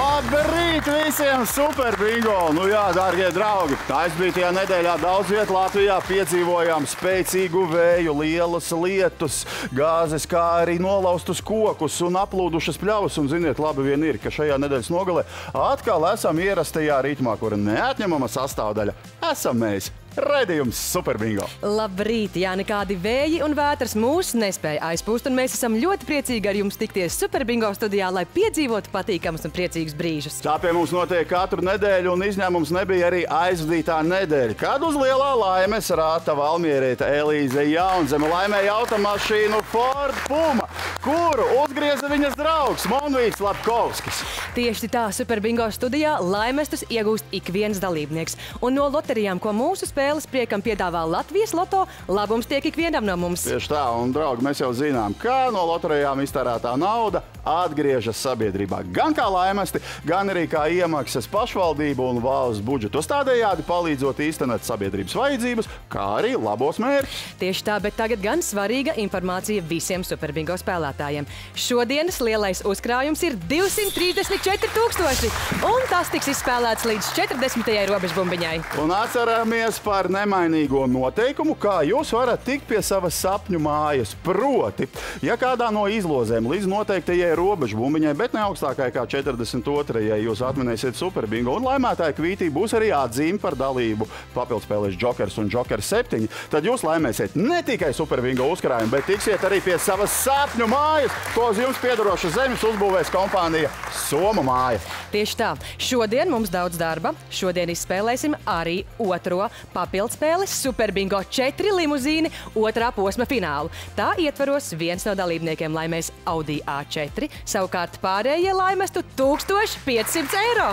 Labrīt visiem super bingo! Nu jā, dārgie draugi, aizbītajā nedēļā daudz viet Latvijā piedzīvojām spēcīgu vēju, lielas lietus, gāzes, kā arī nolaustus kokus un aplūdušas pļavas. Un ziniet, labi vien ir, ka šajā nedēļas nogalē atkal esam ierastajā ritmā, kura neatņemama sastāvdaļa esam mēs. Raidījums Super Bingo! Labrīt! Jā, nekādi vēji un vētras mūs nespēja aizpūst, un mēs esam ļoti priecīgi ar jums tikties Super Bingo studijā, lai piedzīvotu patīkamus un priecīgus brīžus. Tā pie mums notiek katru nedēļu, un izņēmums nebija arī aizvadītā nedēļa, kad uz lielā laimes rāta valmieriete Elīze Jaunzeme laimēja automašīnu Ford Puma, kuru uzgrieza viņas draugs Monvīts Lapkovskis. Tieši tā Super Bingo studijā laimestus iegūst ik viens dalībnieks, un no loterijām, ko mūsu spēles priekam piedāvā Latvijas Loto, labums tiek ikvienam no mums. Tieši tā, un, draugi, mēs jau zinām, kā no loterijām iztērētā nauda atgriežas sabiedrībā. Gan kā laimesti, gan arī kā iemaksas pašvaldību un valsts budžetos. Tādējādi palīdzot īstenot sabiedrības vajadzības, kā arī labos mērķus. Tieši tā, bet tagad gan svarīga informācija visiem Super Bingo spēlētājiem. Šodienas lielais uzkrājums ir 234 000, un tas tiks izspēlēts līdz 40. robežbumbiņai. Un atceramies par nemainīgo noteikumu, kā jūs varat tikt pie savas sapņu mājas. Proti, ja kādā no izlozēm līdz noteiktajai robežbumbiņai, bet ne augstākai kā 42. jūs atminēsiet Super Bingo, un laimētāja kvītī būs arī atzīme par dalību papildspēlēs Jokers un Joker 7, tad jūs laimēsiet ne tikai Super Bingo uzkrājumu, bet tiksiet arī pie savas sapņu mājas, ko uz jums piedarošas zemes uzbūvēs kompānija Soma māja. Tieši tā. Šodien mums daudz darba. Šodien izspēlēsim arī otro papildspēles Super Bingo 4 limuzīni otrā posma finālu. Tā ietvaros viens no dalībniekiem laimēs Audi A4, savukārt pārējie laimestu 1500 eiro.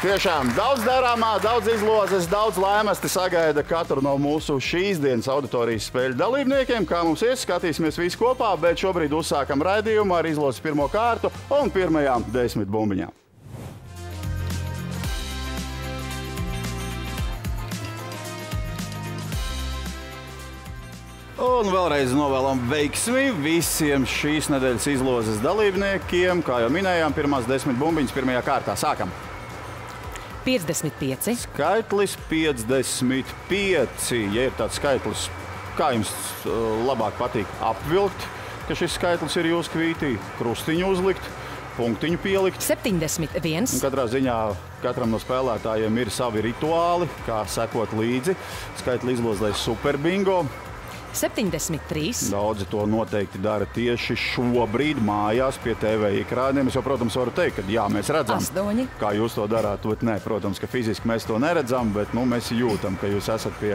Tiešām daudz darāmā, daudz izlozes, daudz laimesti sagaida katru no mūsu šīs dienas auditorijas spēļu dalībniekiem. Kā mums ies, skatīsimies visi kopā, bet šobrīd uzsākam raidījumu ar izlozes pirmo kārtu un pirmajām 10 bumbiņām. Un vēlreiz novēlam veiksmi visiem šīs nedēļas izlozes dalībniekiem. Kā jau minējām, pirmās 10 bumbiņas pirmajā kārtā. Sākam! 55. Skaitlis 55. Ja ir tāds skaitlis, kā jums labāk patīk apvilkt, ka šis skaitlis ir jūsu kvītī, krustiņu uzlikt, punktiņu pielikt? 71. Un katrā ziņā katram no spēlētājiem ir savi rituāli, kā sekot līdzi skaitli izlozēs Super Bingo. 73. Daudzi to noteikti dara tieši šobrīd mājās pie TV ekrāniem. Es jau, protams, varu teikt, ka jā, mēs redzam, 8. kā jūs to darāt. Nē, protams, ka fiziski mēs to neredzam, bet mēs jūtam, ka jūs esat pie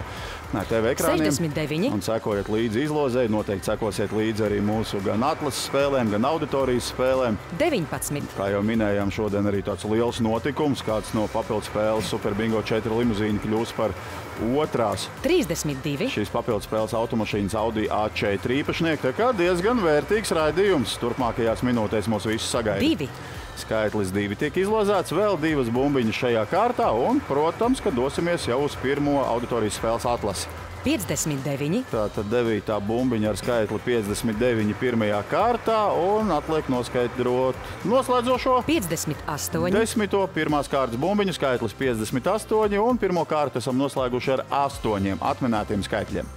TV ekrāniem. 69. Un sekojat līdzi izlozei. Noteikti sekosiet līdzi arī mūsu gan atlases spēlēm, gan auditorijas spēlēm. 19. Kā jau minējām, šodien arī tāds liels notikums. Kāds no papildspēles Super Bingo 4 limuzīni kļūs par otrās 32. šīs papildspēles automašīnas Audi A4 īpašnieki. Tā kā diezgan vērtīgs raidījums. Turpmākajās minūtēs mūs visus sagaida. 2. Skaitlis 2 tiek izlozēts, vēl 2 bumbiņas šajā kārtā, un, protams, ka dosimies jau uz pirmo auditorijas spēles atlasi. 59. Tātad 9. bumbiņa ar skaitli 59 pirmajā kārtā, un atliek noskaidrot noslēdzošo 58. 10. pirmās kārtas bumbiņu, skaitlis 58, un pirmo kārtu esam noslēguši ar 8 atminētiem skaitļiem.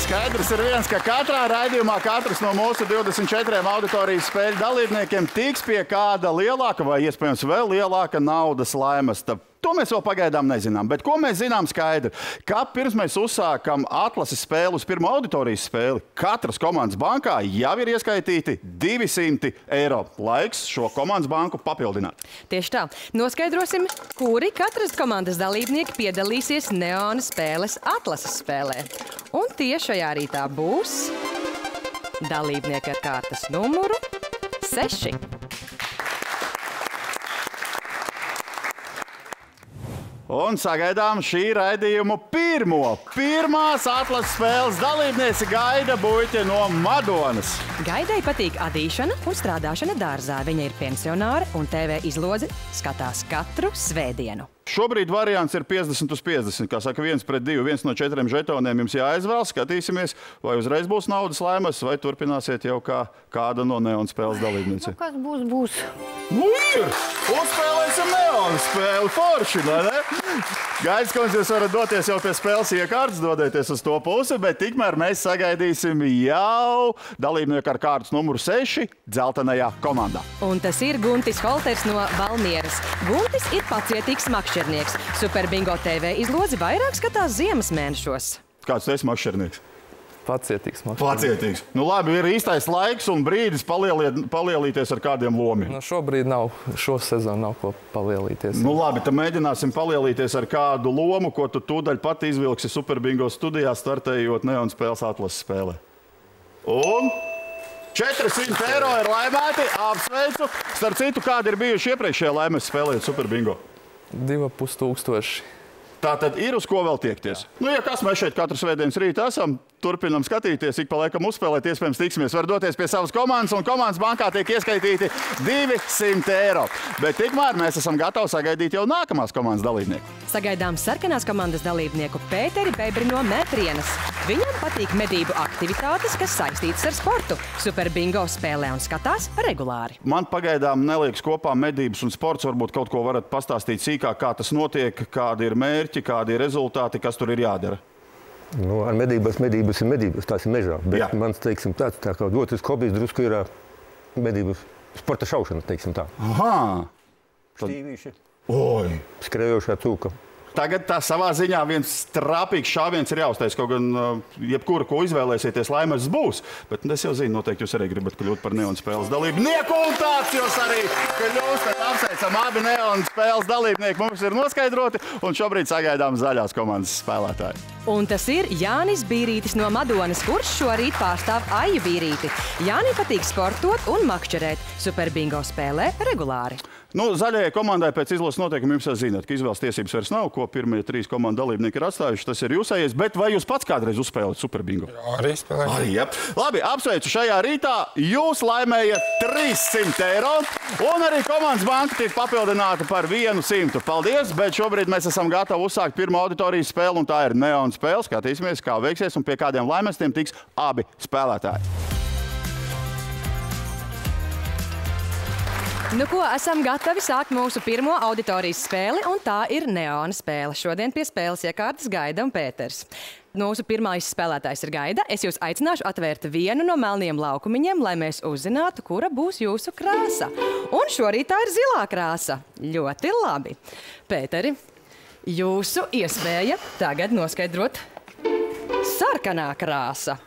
Skaidrs ir viens, ka katrā raidījumā katrs no mūsu 24 auditorijas spēļu dalībniekiem tiks pie kāda lielāka vai iespējams vēl lielāka naudas laimesta. To mēs vēl pagaidām nezinām, bet ko mēs zinām skaidri? Ka pirms mēs uzsākam atlases spēli uz pirmo auditorijas spēli, katras komandas bankā jau ir ieskaitīti 200 eiro. Laiks šo komandas banku papildināt. Tieši tā. Noskaidrosim, kuri katras komandas dalībnieki piedalīsies Neona spēles atlases spēlē. Un tie šajā rītā būs dalībnieki ar kārtas numuru 6. Un sagaidām šī raidījuma pirmās atlases spēles dalībniece Gaida Buļķe no Madonas. Gaidai patīk adīšana un strādāšana dārzā. Viņa ir pensionāre un TV izlozi skatās katru svētdienu. Šobrīd variants ir 50/50. Kā saka, 1-2, 1 no 4 žetoniem jums jāizvēl. Skatīsimies, vai uzreiz būs naudas laimes, vai turpināsiet jau kā kāda no neona spēles dalībniecēm. Kas būs? Nu ir! Uzspēlēsim neona spēli forši, vai ne? Gaidis, ka jūs varat doties jau pie spēles iekārtas, dodieties uz to pusi, bet tikmēr mēs sagaidīsim jau dalībnieku ar kārtas numuru 6 dzeltenajā komandā. Un tas ir Guntis Holters no Valmieras. Guntis ir pacietīgs makšķernieks. Super Bingo TV izlozi vairāk skatās ziemas mēnešos. Kāds tu esi makšķernieks? Pacietīgs. Pacietīgs. Nu labi, ir īstais laiks un brīdis palielīties ar kādiem lomiem. Nu, šobrīd nav, šo sezonu nav ko palielīties. Nu labi, tad mēģināsim palielīties ar kādu lomu, ko tu tūdaļ pat izvilksi Super Bingo studijā, startējot neona spēles atlases spēlē. Un 400 eiro ir laimēti, apsveicu. Starp citu, kādi ir bijuši iepriekšējie laimes spēlējot Super Bingo? 2500. Tā tad ir uz ko vēl tiekties. Nu, ja kas mēs šeit katru svētdienas rītu esam, turpinam skatīties, ik pa laikam uzspēlēt, iespējams tiksimies, var doties pie savas komandas, un komandas bankā tiek ieskaitīti 200 eiro. Bet tikmēr mēs esam gatavi sagaidīt jau nākamās komandas dalībnieku. Sagaidām sarkanās komandas dalībnieku Pēteri Bebri no Mētrienas. Viņam patīk medību aktivitātes, kas saistītas ar sportu. Super Bingo spēlē un skatās regulāri. Man pagaidām neliekas kopā medības un sports. Varbūt kaut ko varat pastāstīt sīkāk, kā tas notiek, kādi ir mērķi, kādi ir rezultāti, kas tur ir jādara. Nu, ar medības ir medības, tās ir mežā. Bet mans, teiksim, tā kā otrs hobijs drusku ir medības sporta šaušana, teiksim tā. Aha! Štīvīši. Oi! Skrejošā cūka. Tagad tā savā ziņā viens trāpīgs šāviens ir jāuztais, kaut gan jebkura, ko izvēlēsieties, laimes būs. Bet es jau zinu, noteikti jūs arī gribat kļūt par neona spēles dalībnieku. Un tāds jūs arī kļūstat. Apsveicam, abi neona spēles dalībnieki mums ir noskaidroti. Un šobrīd sagaidām zaļās komandas spēlētāji. Un tas ir Jānis Bīrītis no Madonas, kurš šorīt pārstāv Aiju Bīrīti. Jānim patīk sportot un makšķerēt. Super Bingo spēlē regulāri. Nu, zaļajai komandai pēc izlases noteikumi jums zināt, ka izvēles tiesības vairs nav, ko pirmie 3 komandu dalībnieki ir atstājuši. Tas ir jūsējais, bet vai jūs pats kādreiz uzspēlēt Super Bingo? Jā, arī spēlēju. Arī, ja. Labi, apsveicu šajā rītā. Jūs laimējat 300 eiro, un arī komandas banka tiek papildināta par 100. Paldies, bet šobrīd mēs esam gatavi uzsākt pirmo auditorijas spēli, un tā ir neona spēle. Skatīsimies, kā veiksies un pie kādiem laimestiem tiks abi spēlētāji. Nu ko, esam gatavi sākt mūsu pirmo auditorijas spēli, un tā ir neona spēle. Šodien pie spēles iekārtas Gaida un Pēters. Mūsu pirmais spēlētājs ir Gaida. Es jūs aicināšu atvērt vienu no melniem laukumiņiem, lai mēs uzzinātu, kura būs jūsu krāsa. Un šorīt tā ir zilā krāsa. Ļoti labi. Pēteri, jūsu iespēja tagad noskaidrot sarkanā krāsa.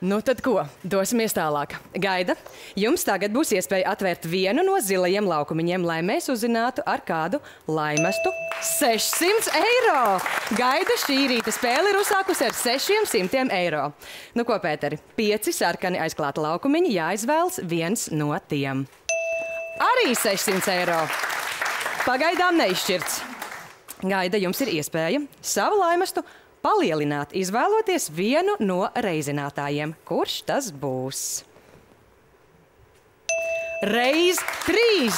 Nu tad ko? Dosimies tālāk. Gaida, jums tagad būs iespēja atvērt vienu no zilajiem laukumiņiem, lai mēs uzzinātu, ar kādu laimestu 600 eiro. Gaida, šī rīta spēle ir uzsākusi ar 600 eiro. Nu ko, Pēteri, 5 sarkani aizklāta laukumiņi, jāizvēlas viens no tiem. Arī 600 eiro. Pagaidām neizšķirts. Gaida, jums ir iespēja savu laimestu palielināt, izvēloties vienu no reizinātājiem. Kurš tas būs? Reiz 3!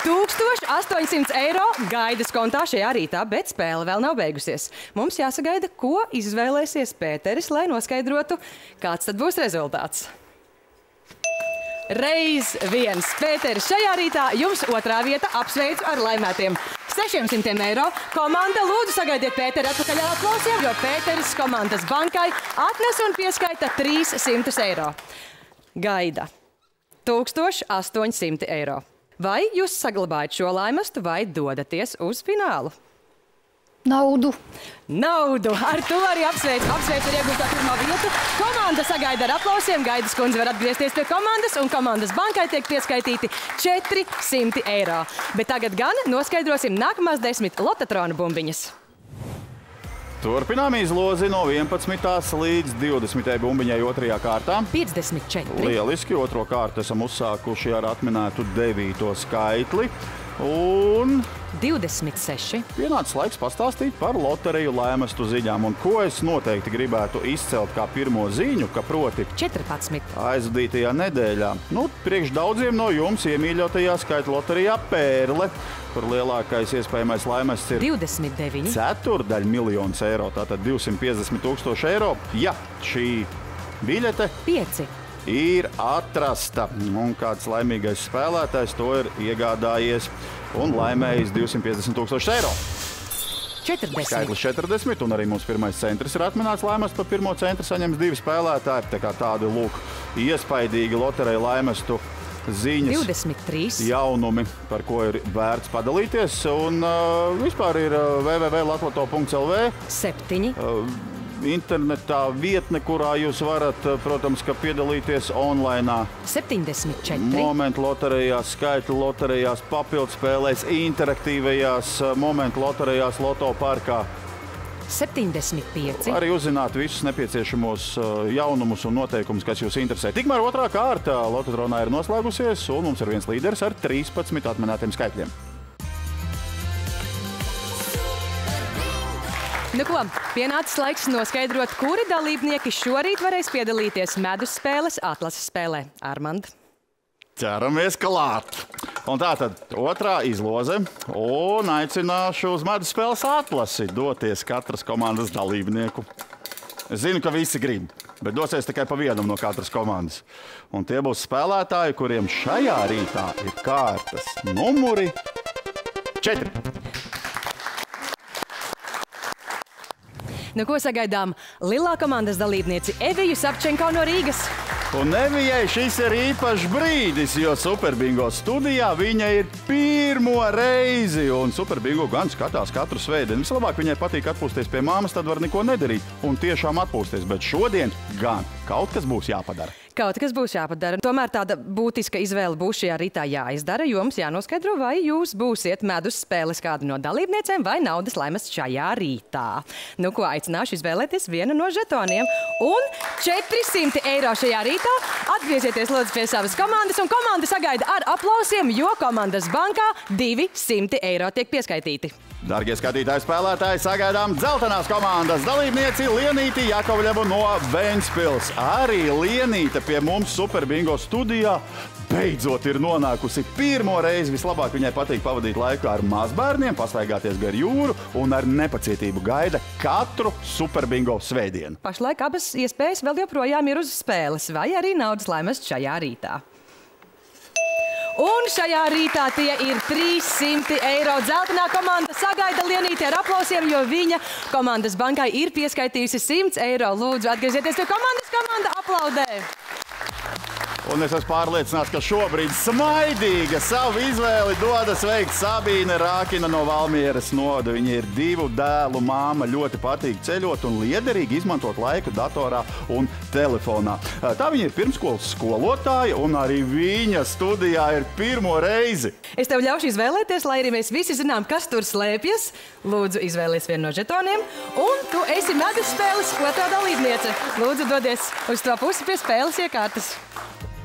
1800 eiro Gaidas kontā šajā rītā, bet spēle vēl nav beigusies. Mums jāsagaida, ko izvēlēsies Pēteris, lai noskaidrotu, kāds tad būs rezultāts. Reiz 1. Pēteris, šajā rītā jums otrā vieta, apsveicu ar laimētiem 600 eiro. Komanda, lūdzu sagaidiet Pēteri atpakaļ aplausiem, jo Pēteris komandas bankai atnes un pieskaita 300 eiro. Gaida 1800 eiro. Vai jūs saglabājat šo laimestu vai dodaties uz finālu? Naudu. Naudu! Ar to arī apsveicu ar iegūto pirmo vietu. Komanda sagaida ar aplausiem. Gaidas kundze var atgriezties pie komandas, un komandas bankai tiek pieskaitīti 400 eiro. Bet tagad gan noskaidrosim nākamās 10 lotatrona bumbiņas. Turpinām izlozi no 11. līdz 20. bumbiņai otrajā kārtā. 54. Lieliski, otro kārtu esam uzsākuši ar atminētu 9. skaitli. Un 26. pienācis laiks pastāstīt par loteriju laimestu ziņām. Un ko es noteikti gribētu izcelt kā pirmo ziņu, ka proti 14. aizvadītajā nedēļā. Priekš daudziem no jums iemīļotajā skaita loterijā Pērle, kur lielākais iespējamais laimests ir 29. ceturdaļa miljonus eiro, tātad 250 000 eiro. Ja šī biļete 5. ir atrasta, un kāds laimīgais spēlētājs to ir iegādājies un laimējis 250 000 eiro. 40. Skaitlis 40, un arī mūsu pirmais centrs ir atminēts laimestu. Par pirmo centru saņems 2 spēlētāji. Tā kā tādi, lūk, iespaidīgi loteriju laimestu ziņas. 23. Jaunumi, par ko ir vērts padalīties. Un vispār ir www.latloto.lv. 7. Internetā vietne, kurā jūs varat, protams, piedalīties online. 74. Momentu loterijās, skaitļu loterijās, papildspēlēs, interaktīvajās momentu loterijās Loto parkā. 75. Arī uzzināt visus nepieciešamos jaunumus un noteikumus, kas jūs interesē. Tikmēr otrā kārta Lototronā ir noslēgusies, un mums ir viens līderis ar 13 atminētiem skaitļiem. Nu ko, pienācis laiks noskaidrot, kuri dalībnieki šorīt varēs piedalīties medus spēles atlases spēlē. Armand. Ķeramies klāt! Un tātad otrā izloze, un aicināšu uz medus spēles atlasi doties katras komandas dalībnieku. Es zinu, ka visi grib, bet dosies tikai pa vienam no katras komandas. Un tie būs spēlētāji, kuriem šajā rītā ir kārtas numuri 4. Nu ko sagaidām? Lielā komandas dalībnieci Eviju Savčenko no Rīgas. Un Evijai šis ir īpašs brīdis, jo Superbingo studijā viņa ir pirmo reizi. Un Superbingo gan skatās katru svētdienu. Vislabāk viņai patīk atpūsties pie māmas, tad var neko nedarīt un tiešām atpūsties. Bet šodien gan kaut kas būs jāpadara. Kaut kas būs jāpadara. Tomēr tāda būtiska izvēle būs šajā rītā jāizdara, jo mums jānoskaidro, vai jūs būsiet medus spēles kādu no dalībniecēm vai naudas laimests šajā rītā. Nu ko, aicināšu izvēlēties vienu no žetoniem. Un 400 eiro šajā rītā. Atgriezieties lūdzu pie savas komandas, un komanda sagaida ar aplausiem, jo komandas bankā 200 eiro tiek pieskaitīti. Dargie skatītāji, spēlētāji, sagaidām dzeltenās komandas dalībnieci Lienīti Jakovļevu no Ventspils. Arī Lienīte pie mums Superbingo studijā beidzot ir nonākusi pirmo reizi. Vislabāk viņai patīk pavadīt laiku ar mazbērniem, pastaigāties gar jūru un ar nepacietību gaida katru Superbingo svētdienu. Pašlaik abas iespējas vēl joprojām ir uz spēles, vai arī naudas laimests šajā rītā. Un šajā rītā tie ir 300 eiro. Dzeltenā komanda sagaida Lienīti ar aplausiem, jo viņa komandas bankai ir pieskaitījusi 100 eiro. Lūdzu, atgriezieties pie komandas, komanda aplaudē! Un es esmu pārliecināts, ka šobrīd smaidīga savu izvēli dodas veikt Sabīne Rākina no Valmieras novada. Viņa ir 2 dēlu māma, ļoti patīk ceļot un liederīgi izmantot laiku datorā un telefonā. Tā viņa ir pirmskolas skolotāja, un arī viņa studijā ir pirmo reizi. Es tev ļaušu izvēlēties, lai arī mēs visi zinām, kas tur slēpjas. Lūdzu, izvēlies vienu no žetoniem, un tu esi medus spēles otrā dalībniece. Lūdzu, dodies uz to pusi pie spēles iekārtas.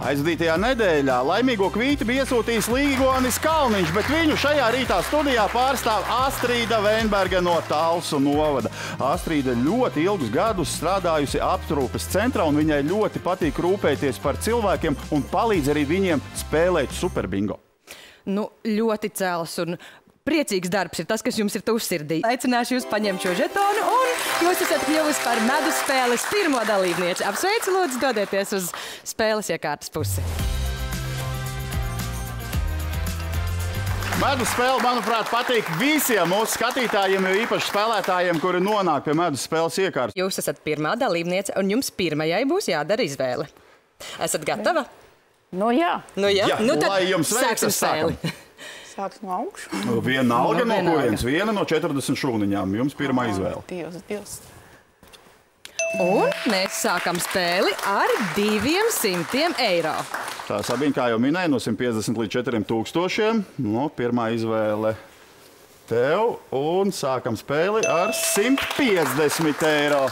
Aizvadītajā nedēļā laimīgo kvīti bija iesūtījis Līgonis Kalniņš, bet viņu šajā rītā studijā pārstāv Astrīda Veinberga no Talsu novada. Astrīda ļoti ilgus gadus strādājusi aptrūpes centrā, un viņai ļoti patīk rūpēties par cilvēkiem un palīdz arī viņiem spēlēt Superbingo. Nu, ļoti cēls un priecīgs darbs ir tas, kas jums ir tuvs sirdī. Aicināšu jūs paņemt šo žetonu, un jūs esat kļuvusi par medus spēles pirmo dalībnieci. Apsveicu, lūdzu, dodieties uz spēles iekārtas pusi. Medus spēle, manuprāt, patīk visiem mūsu skatītājiem, jo īpaši spēlētājiem, kuri nonāk pie medus spēles iekārtas. Jūs esat pirmā dalībniece, un jums pirmajai būs jādara izvēle. Esat gatava? Nu jā. Nu jā. Jā, Nu tad lai jums veicas, sākam spēli. Sāks no augšu. Vienalga no vienalga. kurienes, viena no 40 šūniņām. Jums pirmā izvēle. Dievs. Un mēs sākam spēli ar 200 eiro. Tā, Sabīne, kā jau minēja, no 150 līdz 4000. No, pirmā izvēle tev, un sākam spēli ar 150 eiro.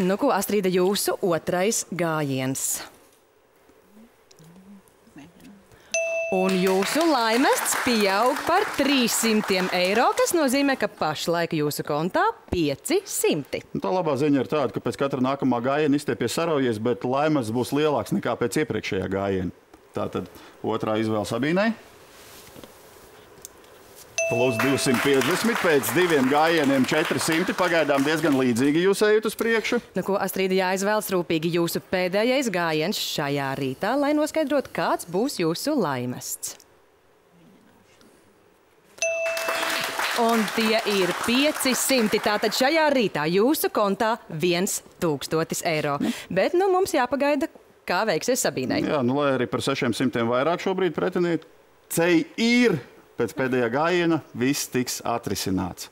Nu ko, Astrīda, jūsu otrais gājiens. Un jūsu laimests pieaug par 300 eiro, kas nozīmē, ka pašlaik jūsu kontā 500. Tā labā ziņa ir tāda, ka pēc katra nākamā gājiena izstiepies saraujies, bet laimests būs lielāks nekā pēc iepriekšējā gājiena. Tātad otrā izvēle Sabīnai. Plus 250, pēc 2 gājieniem 400. Pagaidām diezgan līdzīgi jūs ejat uz priekšu. Nu, ko Astrīda jāizvēlas rūpīgi jūsu pēdējais gājiens šajā rītā, lai noskaidrotu, kāds būs jūsu laimests. Un tie ir 500. Tātad šajā rītā jūsu kontā 1000 eiro. Bet nu, mums jāpagaida, kā veiksies Sabīnai. Jā, nu, lai arī par 600 vairāk šobrīd pretinieci ir. Pēc pēdējā gājiena viss tiks atrisināts.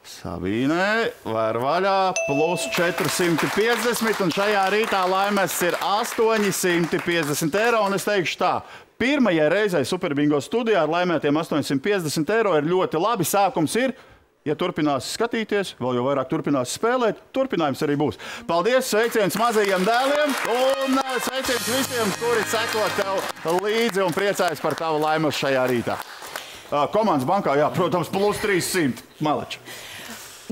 Sabīnē, vēr vaļā, plus 450, un šajā rītā laimests ir 850 eiro, un es teikšu tā, pirmajai reizei Superbingo studijā ar laimētiem 850 eiro ir ļoti labi. Sākums ir, ja turpinās skatīties, vēl jau vairāk turpinās spēlēt, turpinājums arī būs. Paldies, sveiciens mazajiem dēliem, un sveiciens visiem, kuri seko tev līdzi un priecājas par tavu laimes šajā rītā. Komandas bankā, jā, protams, plus 300. Malači.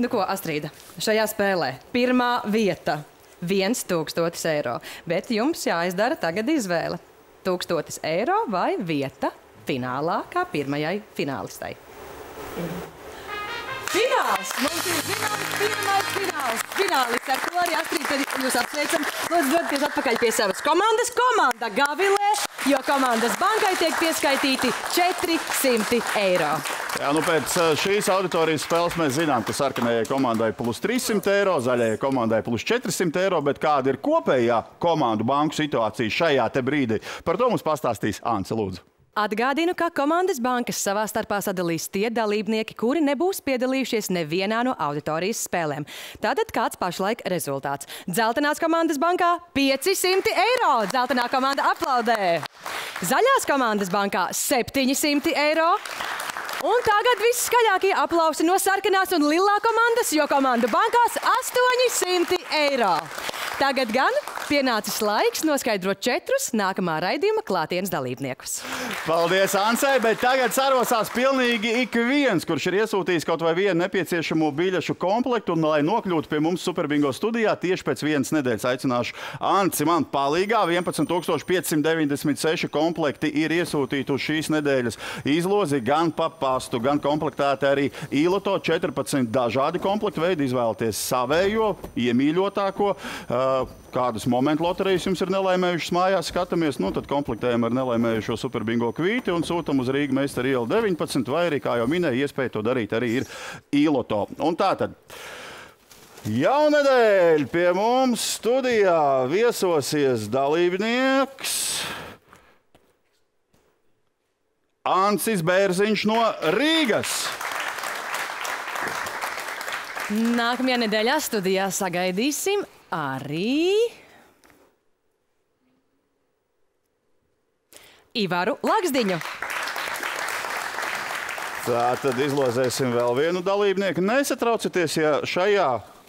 Nu ko, Astrīda, šajā spēlē pirmā vieta 1000 eiro, bet jums jāizdara tagad izvēle. 1000 eiro vai vieta finālā kā pirmajai finālistai? Fināls! Mums ir zināms pirmais fināls. Finālis, ar ko arī Astrīda jūs apsveicam. Lūdzu, dodaties atpakaļ pie savas komandas. Komanda Gavilē, jo komandas bankai tiek pieskaitīti 400 eiro. Jā, nu pēc šīs auditorijas spēles mēs zinām, ka sarkanajai komandai plus 300 eiro, zaļajai komandai plus 400 eiro, bet kāda ir kopējā komandu banku situācija šajā te brīdī? Par to mums pastāstīs Ance, lūdzu. Atgādinu, ka komandas bankas savā starpā sadalīs tie dalībnieki, kuri nebūs piedalījušies nevienā no auditorijas spēlēm. Tātad kāds pašlaik rezultāts? Dzeltenās komandas bankā 500 eiro. Dzeltenā komanda aplaudē. Zaļās komandas bankā 700 eiro. Un tagad visskaļākie aplausi no sarkanās un lilā komandas, jo komandu bankās 800 eiro. Tagad gan pienācis laiks noskaidrot 4 nākamā raidījuma klātienes dalībniekus. Paldies, Ansei, bet tagad sarosās pilnīgi ik viens, kurš ir iesūtījis kaut vai vienu nepieciešamo biļešu komplektu, un lai nokļūtu pie mums Superbingo studijā tieši pēc 1 nedēļas aicināšu Anci man palīgā. 11 596 komplekti ir iesūtīti uz šīs nedēļas izlozi, gan pa pastu, gan komplektēti arī īloto. 14 dažādi komplektu veidi, izvēlēties savējo, iemīļotāko. Kādas momentu loterijas jums ir nelaimējušas mājās, skatāmies, nu tad komplektējam ar nelaimējušo Superbingo kvīti un sūtam uz Rīga Meistara iela 19, vai arī, kā jau minēju, iespēja to darīt arī ir īloto. Un tātad, jaunedēļ pie mums studijā viesosies dalībnieks Ancis Bērziņš no Rīgas. Nākamajā nedēļā studijā sagaidīsim arī Ivaru Laksdiņu. Tātad izlozēsim vēl vienu dalībnieku. Nesatraucieties, ja šajā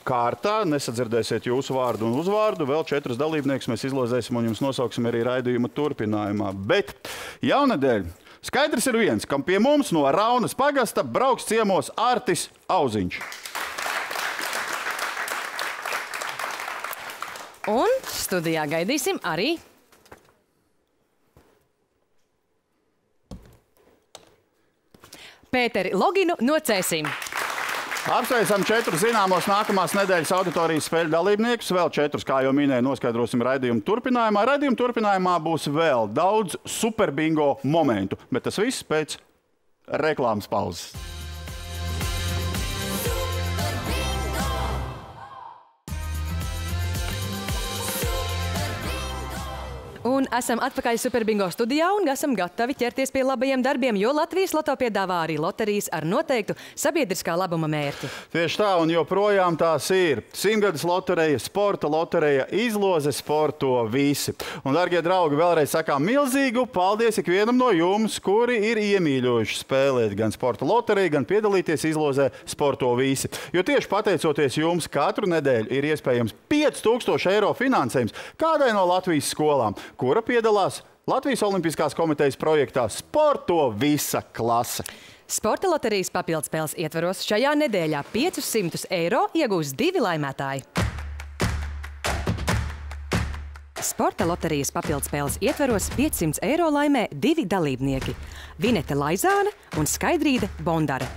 kārtā nesadzirdēsiet jūsu vārdu un uzvārdu. Vēl 4 dalībniekus mēs izlozēsim un jums nosauksim arī raidījuma turpinājumā. Bet jaunedēļ skaidrs ir viens, kam pie mums no Raunas pagasta brauks ciemos Artis Auziņš. Un studijā gaidīsim arī Pēteri Loginu no Cēsīm. Apsveicam 4 zināmos nākamās nedēļas auditorijas spēļu dalībniekus. Vēl 4, kā jau minēju, noskaidrosim raidījumu turpinājumā. Raidījumu turpinājumā būs vēl daudz Superbingo momentu, bet tas viss pēc reklāmas pauzes. Un esam atpakaļ Superbingo studijā un esam gatavi ķerties pie labajiem darbiem, jo Latvijas Loto piedāvā arī loterijas ar noteiktu sabiedriskā labuma mērķi. Tieši tā, un joprojām tās ir simtgades lotereja, sporta lotereja, izloze, sporto visi. Un, dargie draugi, vēlreiz sakām milzīgu paldies ikvienam no jums, kuri ir iemīļojuši spēlēt gan sporta lotereju, gan piedalīties izlozē sporto visi. Jo tieši pateicoties jums, katru nedēļu ir iespējams 5000 eiro finansējums kādai no Latvijas skolām. kura piedalās Latvijas Olimpiskās komitejas projektā Sporto visa klase. Sporta loterijas papildspēles ietvaros šajā nedēļā 500 eiro iegūs 2 laimētāji. Sporta loterijas papildspēles ietvaros 500 eiro laimē 2 dalībnieki – Vinete Laizāne un Skaidrīde Bondare.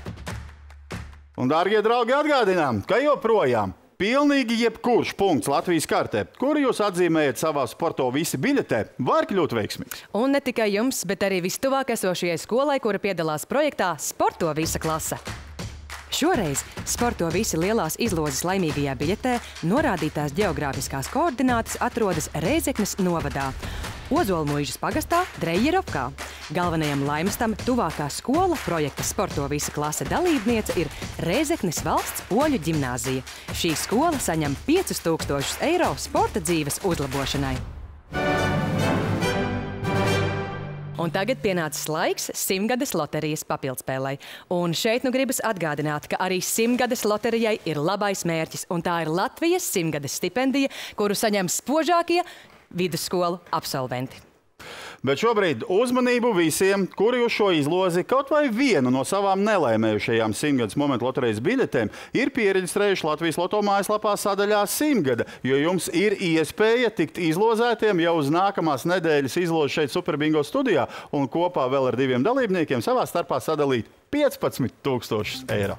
Un, dārgie draugi, atgādinām, ka joprojām pilnīgi jebkurš punkts Latvijas kartē, kuru jūs atzīmējat savā Sporto visi biļetē, var kļūt veiksmīgs. Un ne tikai jums, bet arī vistuvāk esošajai skolai, kura piedalās projektā Sporto visa klase. Šoreiz Sporto visi lielās izlozes laimīgajā biļetē norādītās geogrāfiskās koordinātas atrodas Rēzeknes novadā, Ozolmuižas pagastā Drejerovkā. Galvenajam laimestam tuvākā skola projekta Sporto visa klase dalībniece ir Rēzeknes valsts poļu ģimnāzija. Šī skola saņem 5000 eiro sporta dzīves uzlabošanai. Un tagad pienācis laiks 100-gades loterijas papildspēlei. Un šeit nu gribas atgādināt, ka arī 100-gades loterijai ir labais mērķis, un tā ir Latvijas 100-gades stipendija, kuru saņem spožākie vidusskolu absolventi. Bet šobrīd uzmanību visiem, kuri uz šo izlozi kaut vai vienu no savām nelaimējušajām 100-gades momentu loterijas biļetēm ir piereģistrējuši Latvijas Loto mājaslapā sadaļā 100-gada, jo jums ir iespēja tikt izlozētiem jau uz nākamās nedēļas izlozi šeit Superbingo studijā un kopā vēl ar 2 dalībniekiem savā starpā sadalīt 15 000 eiro.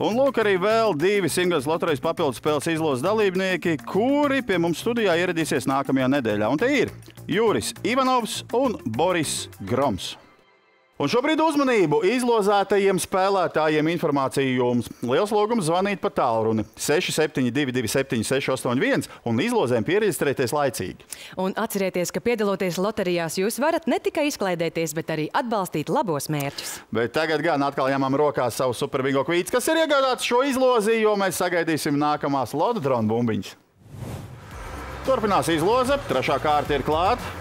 Un lūk arī vēl 2 100-gades loterijas papildspēles izlozes dalībnieki, kuri pie mums studijā ieradīsies nākamajā nedēļā. Un te ir Juris Ivanovs un Boris Groms. Un šobrīd uzmanību izlozētajiem spēlētājiem informāciju jums. Liels lūgums zvanīt pa tālruni 6722 7681 un izlozēm piereģistrēties laicīgi. Un atcerieties, ka piedaloties loterijās jūs varat ne tikai izklaidēties, bet arī atbalstīt labos mērķus. Bet tagad gan atkal ņemam rokās savu Superbingo kvīts, kas ir iegādāts šo izlozi, jo mēs sagaidīsim nākamās Lotodrona bumbiņas. Turpinās izloze, 3. kārta ir klāta.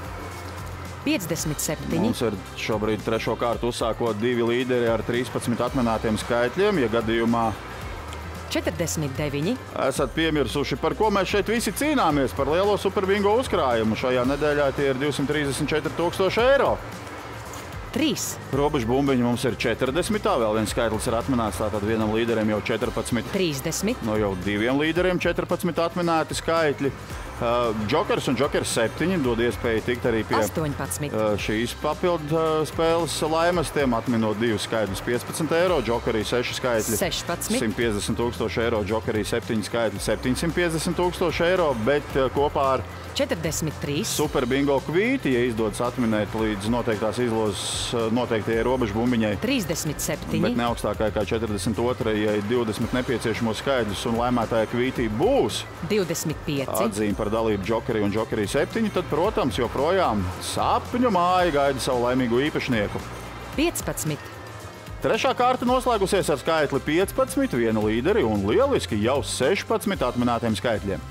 57. Mums ir šobrīd 3. kārtu uzsākot 2 līderi ar 13 atminētiem skaitļiem. Ja gadījumā 49. esat piemirsuši, par ko mēs šeit visi cīnāmies, par lielo Superbingo uzkrājumu. Šajā nedēļā tie ir 234 000 eiro. 3. Robežu bumbiņi mums ir 40. Vēl viens skaitlis ir atminēts, tātad vienam līderim jau 14. 30. No jau 2 līderiem 14 atminēti skaitļi. Džokers un Džokers 7 dod iespēju tikt arī pie 18. Šīs papildu spēles laimestiem, atminot 2 skaitļus 15 eiro, Džokerī 6 skaitļi 16. 150 000 eiro, Džokerī 7 skaitļi 750 000 eiro, bet kopā ar 43. Superbingo kvīti, ja izdodas atminēt līdz noteiktās izlozes noteiktajai robežu bumbiņai, 37. bet ne augstākai kā 42. 20 nepieciešamos skaidrus un laimētāja kvītī būs 25. atzīme par dalību Džokerī un Džokerī 7, tad, protams, joprojām sapņu māja gaida savu laimīgu īpašnieku. 15. 3. kārta noslēgusies ar skaitli 15, 1 līderi un lieliski jau 16 atminētiem skaitļiem.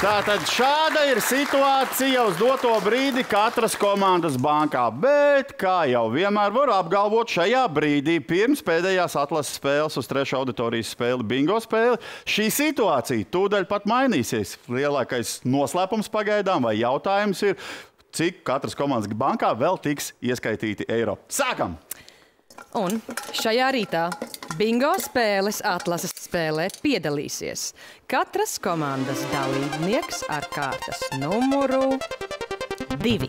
Tātad šāda ir situācija uz doto brīdi katras komandas bankā, bet, kā jau vienmēr var apgalvot, šajā brīdī pirms pēdējās atlases spēles uz 3. auditorijas spēli bingo spēli, šī situācija tūdaļ pat mainīsies. Lielākais noslēpums pagaidām vai jautājums ir, cik katras komandas bankā vēl tiks ieskaitīti eiro. Sākam! Un šajā rītā bingo spēles atlases spēlē piedalīsies katras komandas dalībnieks ar kārtas numuru 2.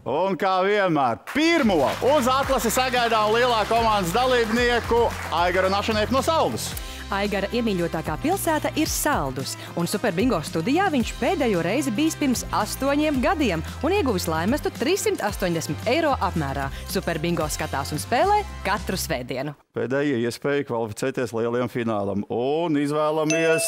Un kā vienmēr, pirmo uz atlasi sagaidām lielā komandas dalībnieku Aigaru Našanieku no Saldus. Aigara iemīļotākā pilsēta ir Saldus, un Superbingo studijā viņš pēdējo reizi bijis pirms 8 gadiem un ieguvis laimestu 380 eiro apmērā. Superbingo skatās un spēlē katru svētdienu. Pēdējie iespēja kvalificēties lielajam finālam un izvēlamies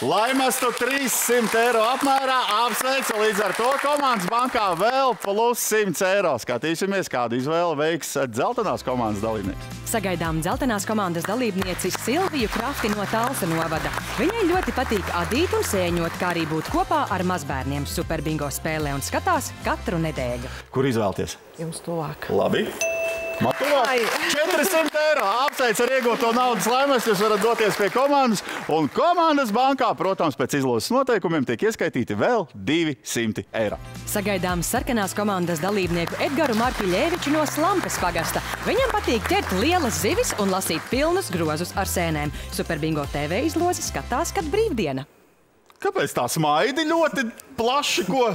laimestu 300 eiro apmērā. Apsveicu, līdz ar to komandas bankā vēl plus 100 eiro. Skatīsimies, kādu izvēli veiks dzeltenās komandas dalībnieks. Sagaidām dzeltenās komandas dalībnieci Silviju Krafti no Talsa novada. Viņai ļoti patīk adīt un sēņot, kā arī būt kopā ar mazbērniem Superbingo spēlē un skatās katru nedēļu. Kur izvēlties? Jums tuvāk. Labi. Matuvāk, 400 eiro. Apsveic ar iegūto naudas laimes, jūs varat doties pie komandas. Un komandas bankā, protams, pēc izlozes noteikumiem tiek ieskaitīti vēl 200 eiro. Sagaidām sarkanās komandas dalībnieku Edgaru Markiļeviču no Slampes pagasta. Viņam patīk ķert lielas zivis un lasīt pilnus grozus ar sēnēm. Superbingo TV izlozi skatās, kad brīvdiena. Kāpēc tā smaidi ļoti plaši, ko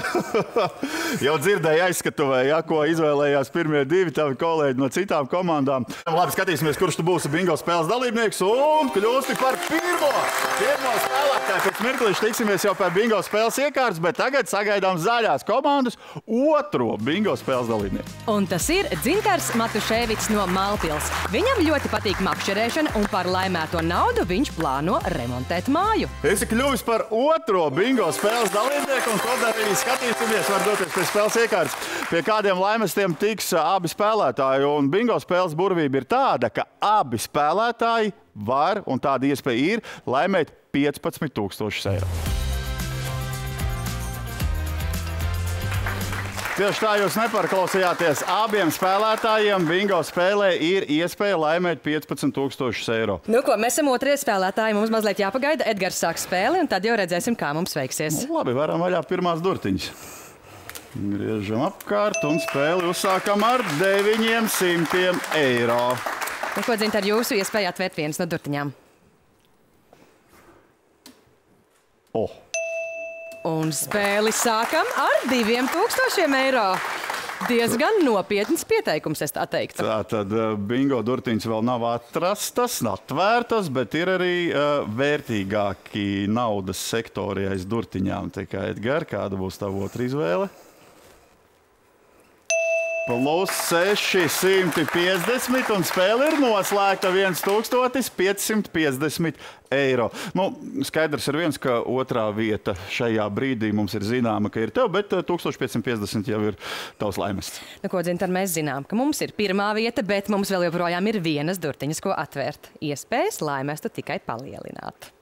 jau dzirdēja aizskatuvē, ja, ko izvēlējās pirmie divi tavi kolēģi no citām komandām. Labi, skatīsimies, kurš tu būsi bingo spēles dalībnieks un kļūsti par pirmo spēlētāju. Pēc mirklīša tiksimies jau par bingo spēles iekārtas, bet tagad sagaidām zaļās komandas otro bingo spēles dalībnieku. Un tas ir Dzintars Matuševics no Malpils. Viņam ļoti patīk makšķerēšana un par laimēto naudu viņš plāno remontēt māju. Esi kļuvis par otro bingo spēles dalībnieku, un to arī skatīsimies, var doties pie spēles iekārtas. Pie kādiem laimestiem tiks abi spēlētāji, un bingo spēles burvība ir tāda, ka abi spēlētāji var, un tāda iespēja ir, laimēt 15 000 eiro. Tieši tā jūs neparklausījāties. Abiem spēlētājiem bingo spēlē ir iespēja laimēt 15 000 eiro. Nu ko, mēs esam otrie spēlētāji, mums mazliet jāpagaida. Edgars sāk spēli, un tad jau redzēsim, kā mums veiksies. Nu, labi, varam vaļā pirmās durtiņas. Griežam apkārt un spēli uzsākam ar 900 eiro. Nu ko, Dzintar, jūsu iespēja atvērt vienas no durtiņām. Un spēli sākam ar 2000 eiro. Diezgan nopietns pieteikums, es tā teiktu. Tātad bingo durtiņas vēl nav atrastas, atvērtas, bet ir arī vērtīgāki naudas sektori aiz durtiņām. Tikai, Edgar, kāda būs tava otra izvēle? Plus 650, un spēle ir noslēgta 1550 eiro. Nu, skaidrs ir viens, ka otrā vieta šajā brīdī mums ir zināma, ka ir tev, bet 1550 jau ir tavs laimests. Nu, ko, Dzintar, mēs zinām, ka mums ir pirmā vieta, bet mums vēl joprojām ir vienas durtiņas, ko atvērt. Iespējas laimestu tikai palielināt.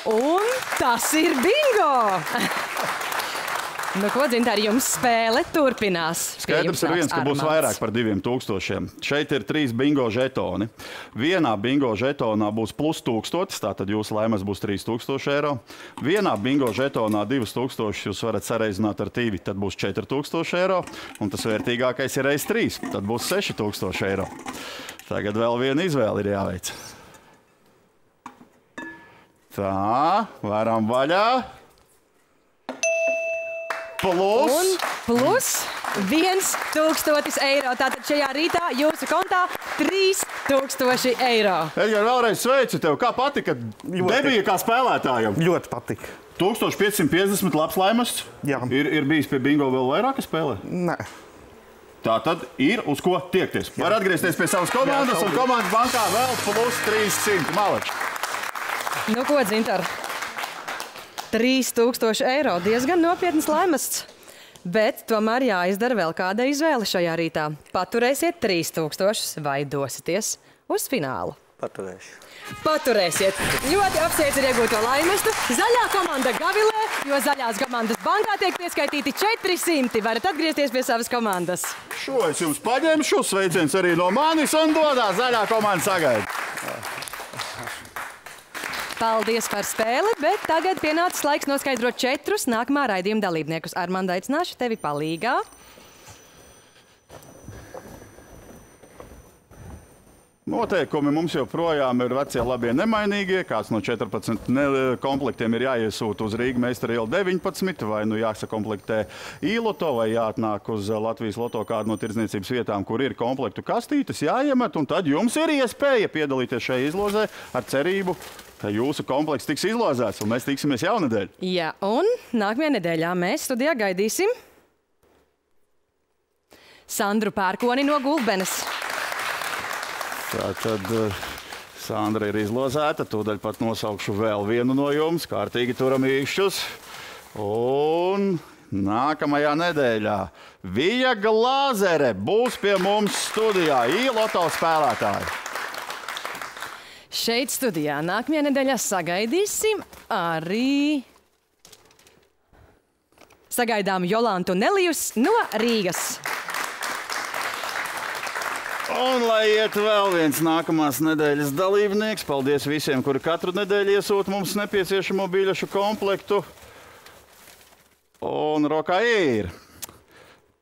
Un tas ir bingo! Nu, ko, Dzintar, jums spēle turpinās. Skaidrs ir viens, ka būs vairāk par 2000. Šeit ir 3 bingo žetoni. Vienā bingo žetonā būs plus 1000, tātad jūsu laimes būs 3000 eiro. Vienā bingo žetonā 2000 jūs varat sareizināt ar 2, tad būs 4000 eiro. Un tas vērtīgākais ir reiz 3, tad būs 6000 eiro. Tagad vēl viena izvēle ir jāveic. Tā, varam vaļā. Plus 1000 eiro. Tātad šajā rītā jūsu kontā 3000 eiro. Edgar, vēlreiz sveicu tev. Kā patika debija kā spēlētājam? Ļoti patika. 1550 labs laimests. Jā. Ir bijis pie bingo vēl vairāka spēlē? Nē. Tā tad ir uz ko tiekties. Var atgriezties pie savas komandas, un komandas bankā vēl plus 300. Malači. Nu ko, Dzintar, 3000 eiro, diezgan nopietnas laimests. Bet tomēr jāizdara vēl kāda izvēle šajā rītā. Paturēsiet 3000 vai dosieties uz finālu? Paturēšu. Paturēsiet. Ļoti apsveicu ar iegūto laimestu. Zaļā komanda gavilē, jo zaļās komandas bankā tiek pieskaitīti 400. Varat atgriezties pie savas komandas. Šo es jums paņemšu, sveiciens arī no manis, un dodā zaļā komanda sagaida. Paldies par spēli, bet tagad pienācis laiks noskaidrot 4 nākamā raidījuma dalībniekus. Armanda, aicināšu tevi palīgā. Noteikumi mums joprojām ir vecie labie nemainīgie. Kāds no 14 komplektiem ir jāiesūta uz Rīga Meistara iela 19, vai nu jāsakomplektē īloto, vai jāatnāk uz Latvijas loto kādu no tirdzniecības vietām, kur ir komplektu kastītes, jāiemet, un tad jums ir iespēja piedalīties šajā izlozē ar cerību, ka jūsu komplekts tiks izlozēts, un mēs tiksimies jaunedēļ. Jā, un nākamajā nedēļā mēs studijā gaidīsim Sandru Pērkoni no Gulbenes. Tātad Sandra ir izlozēta, tūdaļ pat nosaukšu vēl vienu no jums, kārtīgi turam īkšķus. Un nākamajā nedēļā Vija Glāzere būs pie mums studijā, īloto spēlētāji. Šeit studijā nākamajā nedēļā sagaidīsim arī Sagaidām Jolantu Nelijus no Rīgas. Un lai iet vēl viens nākamās nedēļas dalībnieks, paldies visiem, kuri katru nedēļu iesūta mums nepieciešamo biļešu komplektu. Un rokā ir.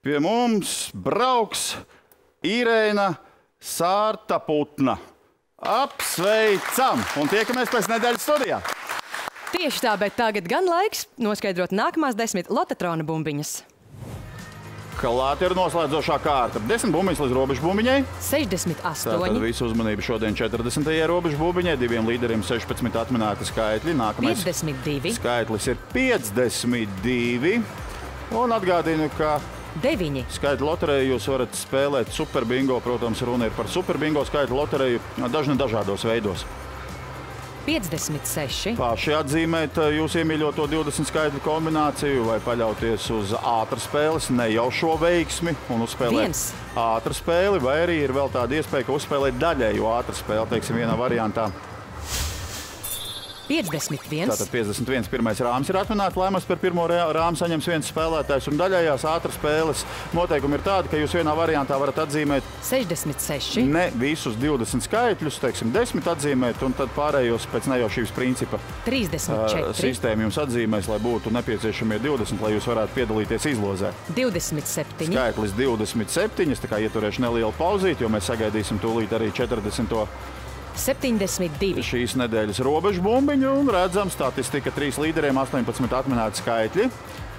Pie mums brauks Irēna Sārta Putna. Apsveicam! Un tiekamies pēc nedēļas studijā. Tieši tā, bet tagad gan laiks noskaidrot nākamās 10 lotetrona bumbiņas. Klāt ir noslēdzošā kārta. 10 bumbiņas līdz robežu bumbiņai. 68. Tātad visu uzmanību šodien 40. robežu bumbiņai. Diviem līderiem 16 atminēti skaitļi. Nākamais 52. skaitlis ir 52. Un atgādinu, ka 9. skaitļu loteriju jūs varat spēlēt Super Bingo. Protams, runa ir par Super Bingo skaitļu loteriju dažādos veidos. 56. Paši atzīmēt jūsu iemīļoto 20 skaitļu kombināciju vai paļauties uz ātru spēles, ne jau šo veiksmi un uzspēlēt ātru spēli, vai arī ir vēl tāda iespēja, ka uzspēlēt daļēju ātru spēli, teiksim, vienā variantā. 51. Tātad 51. pirmais rāms ir atminēts. Laimas par pirmo rāmu saņems viens spēlētājs. Un daļējās ātras spēles noteikumi ir tādi, ka jūs vienā variantā varat atzīmēt 66. ne visus 20 skaitļus, teiksim, 10 atzīmēt, un tad pārējos pēc nejaušības principa 34. Sistēma jums atzīmēs, lai būtu nepieciešamie 20, lai jūs varētu piedalīties izlozē. 27. Skaitlis 27, es tā kā ieturēšu nelielu pauzīti, jo mēs sagaidīsim tūlīt arī 40. 72. Šīs nedēļas robežu bumbiņu un redzam statistika 3 līderiem 18 atminēti skaitļi.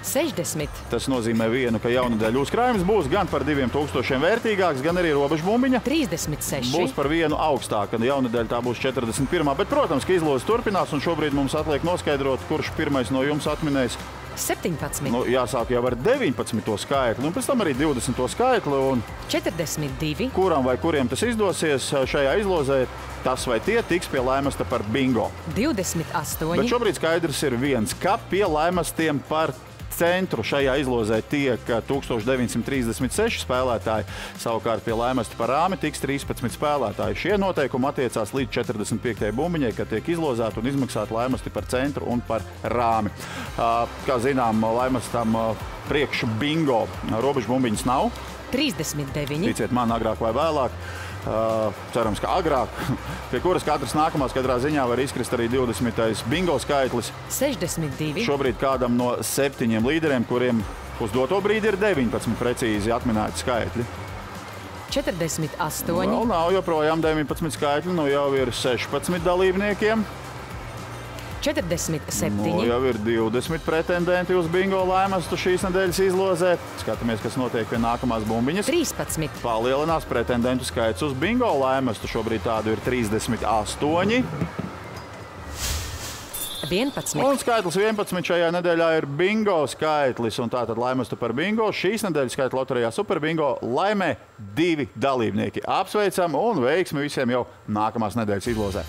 60. Tas nozīmē vienu, ka jaunadēļu uzkrājums būs gan par 2000 vērtīgāks, gan arī robežu bumbiņa 36. būs par vienu augstāka. Jaunadēļ tā būs 41. Bet, protams, ka izloze turpinās un šobrīd mums atliek noskaidrot, kurš pirmais no jums atminēs. 17. Nu, jāsāk jau ar 19. skaitli, un pēc tam arī 20. skaitli. 42. Kuram vai kuriem tas izdosies šajā izlozē, tas vai tie tiks pie laimasta par bingo. 28. Bet šobrīd skaidrs ir viens, ka pie laimastiem par centru šajā izlozē tiek 1936 spēlētāji. Savukārt pie laimasta par rāmi tiks 13 spēlētāji. Šie noteikumi attiecās līdz 45. bumbiņai, kad tiek izlozēti un izmaksāti laimasti par centru un par rāmi. Kā zinām, laimastam priekš bingo robežu bumbiņas nav. 39. Ticiet man, agrāk vai vēlāk. Cerams, ka agrāk, pie kuras katras nākamās katrā ziņā var izkrist arī 20. bingo skaitlis. 62. Šobrīd kādam no 7 līderiem, kuriem uz doto brīdi ir 19 precīzi atminēti skaitļi. 48. Vēl nav joprojām 19 skaitļi, nu jau ir 16 dalībniekiem. 47. Nu, jau ir 20 pretendenti uz bingo laimastu šīs nedēļas izlozē. Skatāmies, kas notiek pie nākamās bumbiņas. 13. Palielinās pretendentu skaits uz bingo laimastu. Šobrīd tādu ir 38. 11. Un skaitlis 11 šajā nedēļā ir bingo skaitlis. Un tātad laimastu par bingo šīs nedēļas skaitļu loterijā Super Bingo laimē 2 dalībnieki. Apsveicam un veiksmi visiem jau nākamās nedēļas izlozē.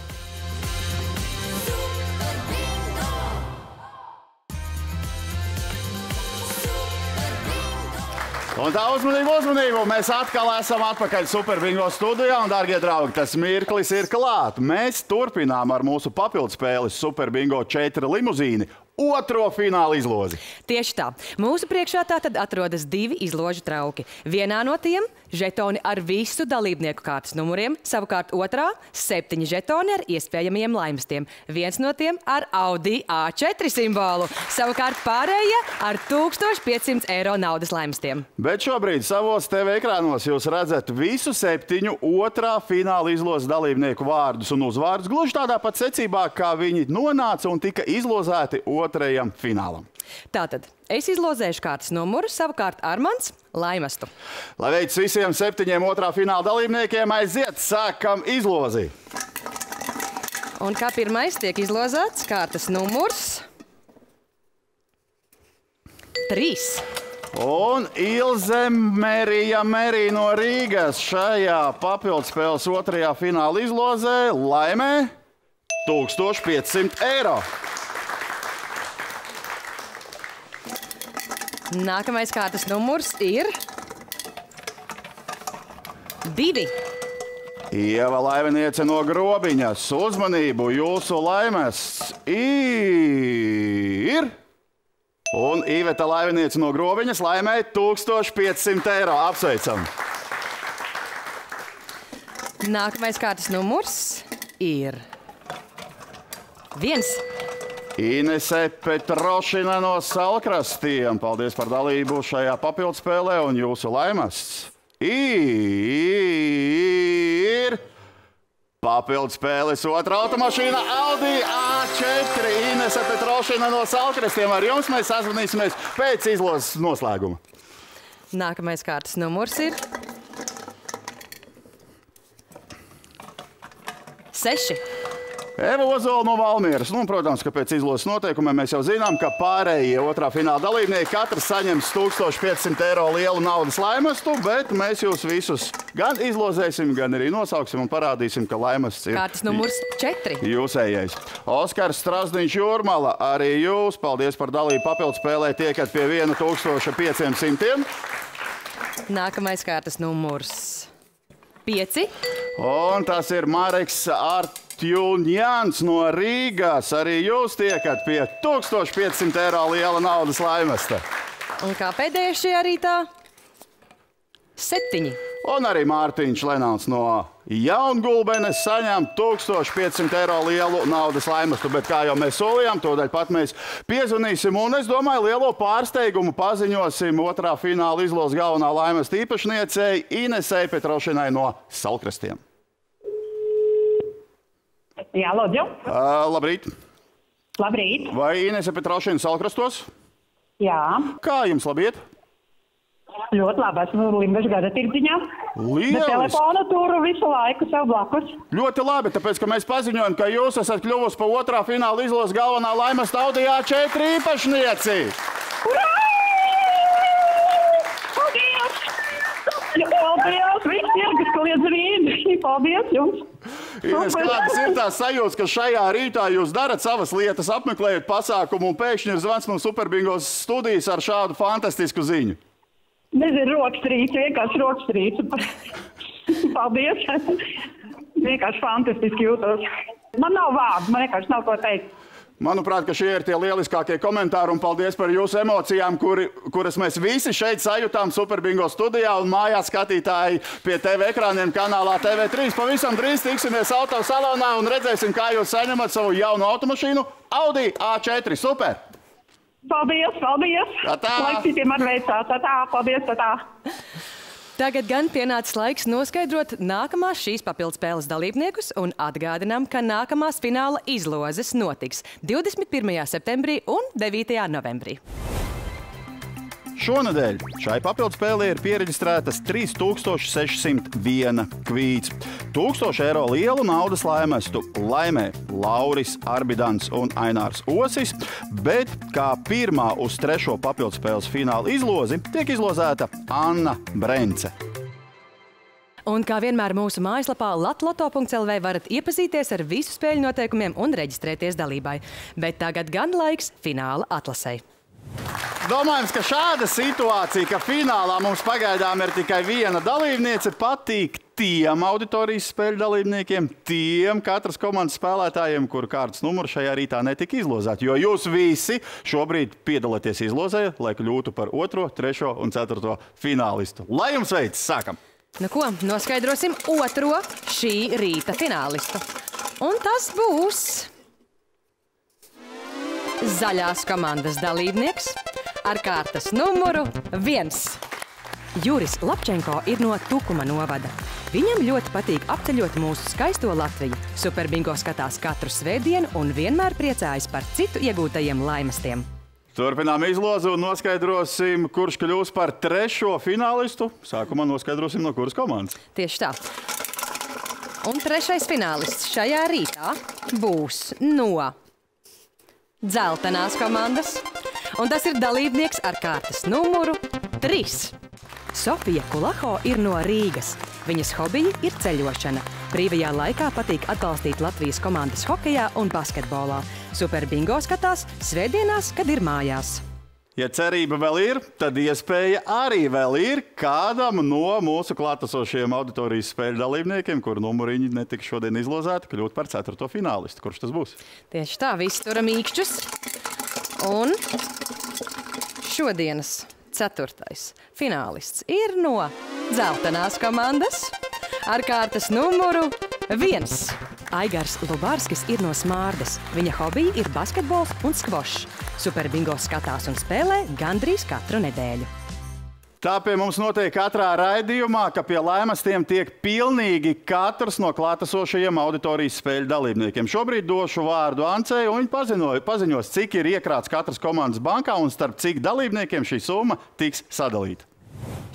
Un tā uzmanību! Mēs atkal esam atpakaļ Super Bingo studijā. Un, dārgie draugi, tas mirklis ir klāt. Mēs turpinām ar mūsu papildspēli Super Bingo 4 limuzīni. Otro fināla izlozi. Tieši tā. Mūsu priekšā tātad atrodas 2 izložu trauki. Vienā no tiem žetoni ar visu dalībnieku kārtas numuriem, savukārt otrā 7 žetoni ar iespējamiem laimastiem. Viens no tiem ar Audi A4 simbolu, savukārt pārējie ar 1500 eiro naudas laimastiem. Bet šobrīd savos TV ekrānos jūs redzat visu 7 otrā fināla izlozes dalībnieku vārdus un uzvārdus gluži tādā pat secībā, kā viņi nonāca un tika izlozēti otrajam finālam. Tātad, es izlozēšu kārtas numuru, savukārt Armands laimastu. Lai veids visiem 7 otrā fināla dalībniekiem, aiziet, sākam izlozi. Un kā pirmais tiek izlozēts kārtas numurs 3. Un Ilze Merija no Rīgas šajā papildspēles otrajā fināla izlozē laimē 1500 eiro. Nākamais kārtas numurs ir 2. Ieva Laiviniece no Grobiņas. Uzmanību, jūsu laimests ir Un Iveta Laiviniece no Groviņas laimēja 1500 eiro. Apsveicam! Nākamais kārtas numurs ir 1. Inese Petrošina no Salkrastiem. Paldies par dalību šajā papildspēlē, un jūsu laimests ir papildspēles otra automašīna Audi A4. Inese Petrošina no Salkrastiem. Ar jums mēs sazvanīsimies pēc izlozes noslēguma. Nākamais kārtas numurs ir 6. Eva Ozola no Valmieras. Nu, protams, ka pēc izlozes noteikumiem mēs jau zinām, ka pārējie otrā fināla dalībnieki katrs saņems 1500 eiro lielu naudas laimestu, bet mēs jūs visus gan izlozēsim, gan arī nosauksim un parādīsim, ka laimests ir Kārtas numurs 4. jūsējais. Oskars Strasdiņš Jūrmala, arī jūs, paldies par dalību papildspēlē, tiekat pie 1500. Nākamais kārtas numurs 5. Un tas ir Mareks Artjūņjans no Rīgas. Arī jūs tiekat pie 1500 eiro liela naudas laimesta. Un kā pēdējais šajā rītā? 7. Un arī Mārtiņš Lenāns no Jaungulbenes saņem 1500 eiro lielu naudas laimestu. Bet kā jau mēs solījām, tūdaļ pat mēs piezvanīsim. Un es domāju, lielo pārsteigumu paziņosim otrā fināla izlozes galvenā laimesta īpašniecei Inesei Petrošinai no Salkrastiem. Jā, lūdzu. Labrīt. Labrīt. Vai Inese Petrošina Salkrastos? Jā, Kā jums labiet? ļoti labi. Esmu Limbažu gada tirdziņā. Bet Lieliski! telefonu turu visu laiku sev blakus. Ļoti labi, tāpēc, ka mēs paziņojam, ka jūs esat kļuvusi par otrā fināla izlozes galvenā laimesta Audi A4 īpašnieci. Urā! Paldies! Paldies! Visi ir, kas kliedz rīdi. Paldies jums! Ines, kādas ir tās sajūtas, ka šajā rītā jūs darat savas lietas, apmeklējat pasākumu un pēkšņi ir zvans no Superbingos studijas ar šādu fantastisku ziņu? Nezinu, rokstrīts, vienkārši rokstrīts. Paldies! Vienkārši fantastiski jūtos. Man nav vārdu, man vienkārši nav ko teikt. Manuprāt, ka šie ir tie lieliskākie komentāri un paldies par jūsu emocijām, kuras mēs visi šeit sajūtām Superbingo studijā un mājās skatītāji pie TV ekrāniem kanālā TV3. Pavisam drīz tiksimies autosalonā un redzēsim, kā jūs saņemat savu jaunu automašīnu Audi A4. Super! Paldies, paldies! Tā. Lai citiem atveicā. Tā, paldies, tā. Tagad gan pienācis laiks noskaidrot nākamās šīs papildspēles dalībniekus un atgādinām, ka nākamās fināla izlozes notiks 21. septembrī un 9. novembrī. Šonedēļ šai papildspēlē ir pieregistrētas 3601 kvīts. 1000 eiro lielu naudas laimestu laimē Lauris Arbidans un Ainārs Osis, bet kā pirmā uz trešo papildspēles fināla izlozi tiek izlozēta Anna Brence. Un kā vienmēr mūsu mājaslapā latloto.lv varat iepazīties ar visu spēļu noteikumiem un reģistrēties dalībai. Bet tagad gan laiks fināla atlasei. Domājams, ka šāda situācija, ka finālā mums pagaidām ir tikai viena dalībniece, patīk tiem auditorijas spēļu dalībniekiem, tiem katras komandas spēlētājiem, kuru kārtas numuru šajā rītā netika izlozēti. Jo jūs visi šobrīd piedalāties izlozē, lai kļūtu par 2., 3. un 4. finālistu. Lai jums veicas, sākam! Nu ko, noskaidrosim otro šī rīta finālistu. Un tas būs zaļās komandas dalībnieks ar kārtas numuru 1. Juris Lapčenko ir no Tukuma novada. Viņam ļoti patīk apceļot mūsu skaisto Latviju. Superbingo skatās katru svētdienu un vienmēr priecājas par citu iegūtajiem laimestiem. Turpinām izlozi un noskaidrosim, kurš kļūs par 3. finālistu. Sākumā noskaidrosim, no kuras komandas. Tieši tā. Un 3. finālists šajā rītā būs no dzeltenās komandas. Un tas ir dalībnieks ar kārtas numuru 3. Sofija Kulaho ir no Rīgas. Viņas hobija ir ceļošana. Brīvajā laikā patīk atbalstīt Latvijas komandas hokejā un basketbolā. Superbingo skatās svētdienās, kad ir mājās. Ja cerība vēl ir, tad iespēja arī vēl ir kādam no mūsu klātesošiem auditorijas spēļu dalībniekiem, kuru numuriņi netika šodien izlozēti, kļūt par 4. finālistu. Kurš tas būs? Tieši tā, visi turam īkšķus. Un šodienas 4. finālists ir no dzeltenās komandas ar kārtas numuru 1. Aigars Lubārskis ir no Smārdes. Viņa hobija ir basketbols un skvošs. Superbingo skatās un spēlē gandrīz katru nedēļu. Tā pie mums notiek katrā raidījumā, ka pie laimastiem tiek pilnīgi katrs no klātesošajiem auditorijas spēļu dalībniekiem. Šobrīd došu vārdu Ancei, un viņa paziņos, cik ir iekrāts katras komandas bankā un starp cik dalībniekiem šī summa tiks sadalīta.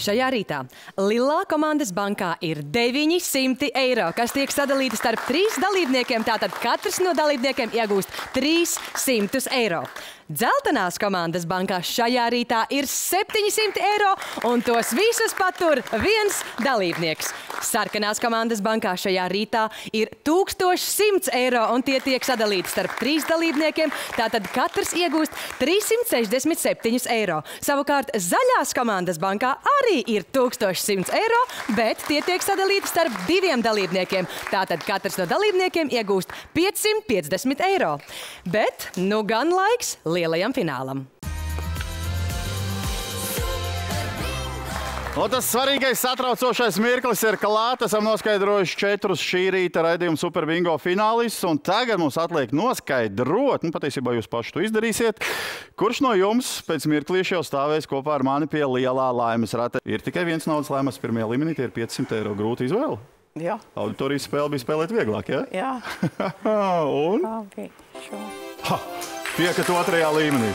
Šajā rītā Lilā komandas bankā ir 900 eiro, kas tiek sadalīti starp 3 dalībniekiem. Tātad katrs no dalībniekiem iegūst 300 eiro. Dzeltenās komandas bankā šajā rītā ir 700 eiro, un tos visus patur viens dalībnieks. Sarkanās komandas bankā šajā rītā ir 1100 eiro, un tie tiek sadalīti starp 3 dalībniekiem. Tātad katrs iegūst 367 eiro. Savukārt zaļās komandas bankā arī ir 1100 eiro, bet tie tiek sadalīti starp 2 dalībniekiem. Tātad katrs no dalībniekiem iegūst 550 eiro. Bet nu gan laiks lielajam finālam. Un tas svarīgais satraucošais mirklis ir klāt. Esam noskaidrojuši 4 šī rīta raidījuma Superbingo finālistus, un tagad mums atliek noskaidrot, patiesībā jūs paši to izdarīsiet, kurš no jums pēc mirklīša jau stāvēs kopā ar mani pie lielā laimes rata. Ir tikai viens naudas laimes pirmajā līmenī, tie ir 500 eiro. Grūti izvēle? Jā. Auditorijas spēle bija spēlēt vieglāk, ja? Jā. Un? Tiekat 2. līmenī.